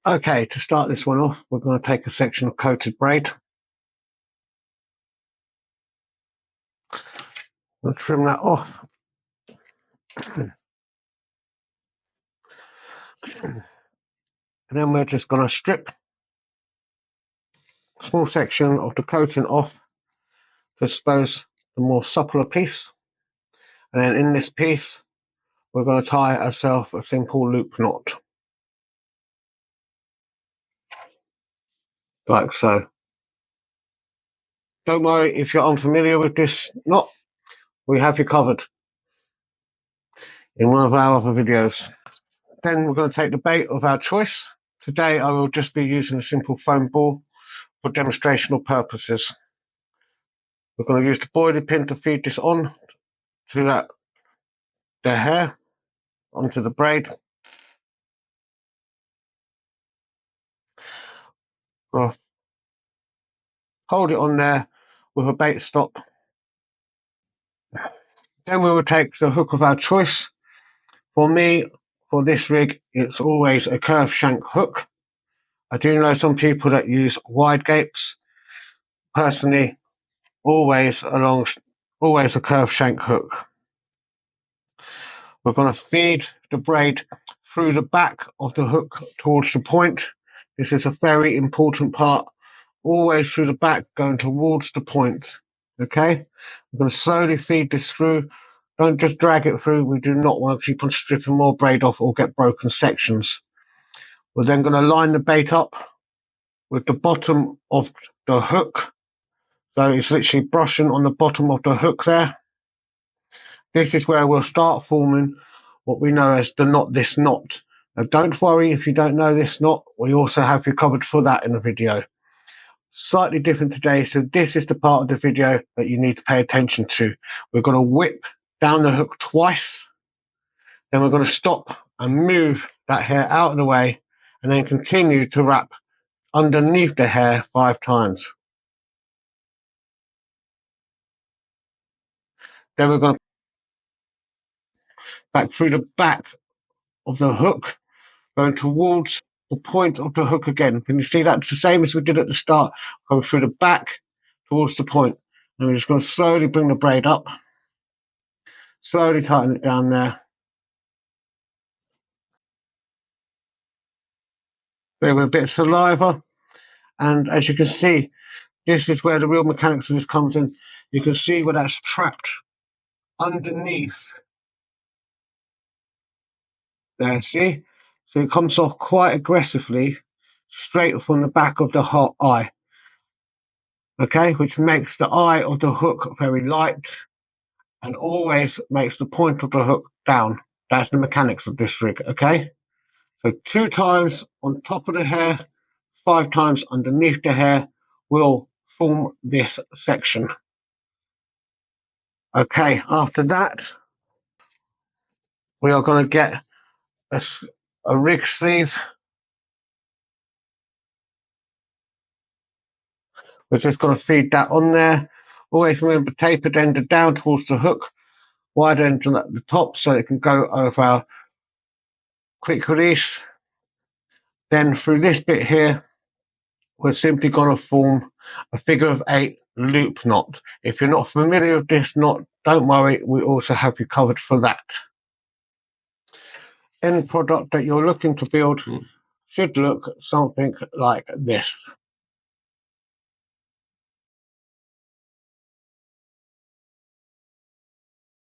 Okay, to start this one off, we're going to take a section of coated braid. We'll trim that off. And then we're just going to strip a small section of the coating off to expose the more suppler piece. And then in this piece, we're going to tie ourselves a simple loop knot. Like so. Don't worry if you're unfamiliar with this knot, we have you covered in one of our other videos. Then we're going to take the bait of our choice. Today I will just be using a simple foam ball for demonstrational purposes. We're going to use the boilie pin to feed this on to the hair, onto the braid. We'll hold it on there with a bait stop. Then we will take the hook of our choice. For me, for this rig, it's always a curved shank hook. I do know some people that use wide gapes. Personally, always a curved shank hook. We're going to feed the braid through the back of the hook towards the point. This is a very important part. Always through the back, going towards the point. Okay? We're going to slowly feed this through. Don't just drag it through. We do not want to keep on stripping more braid off or get broken sections. We're then going to line the bait up with the bottom of the hook. So it's literally brushing on the bottom of the hook there. This is where we'll start forming what we know as this knot. Now don't worry if you don't know this knot, we also have you covered for that in the video. Slightly different today, so this is the part of the video that you need to pay attention to. We're going to whip down the hook twice, then we're going to stop and move that hair out of the way, and then continue to wrap underneath the hair 5 times. Then we're going to back through the back of the hook, going towards the point of the hook again. Can you see that? It's the same as we did at the start, going through the back towards the point. And we're just going to slowly bring the braid up, slowly tighten it down there. There with a bit of saliva. And as you can see, this is where the real mechanics of this comes in. You can see where that's trapped underneath. There, see? So it comes off quite aggressively, straight from the back of the hot eye. Okay, which makes the eye of the hook very light and always makes the point of the hook down. That's the mechanics of this rig, okay? So 2 times on top of the hair, 5 times underneath the hair will form this section. Okay, after that, we are going to get a rig sleeve. We're just going to feed that on there. Always remember tapered end down towards the hook, wide end at the top so it can go over our quick release. Then through this bit here, we're simply going to form a figure of 8 loop knot. If you're not familiar with this knot, don't worry, we also have you covered for that. End product that you're looking to build should look something like this.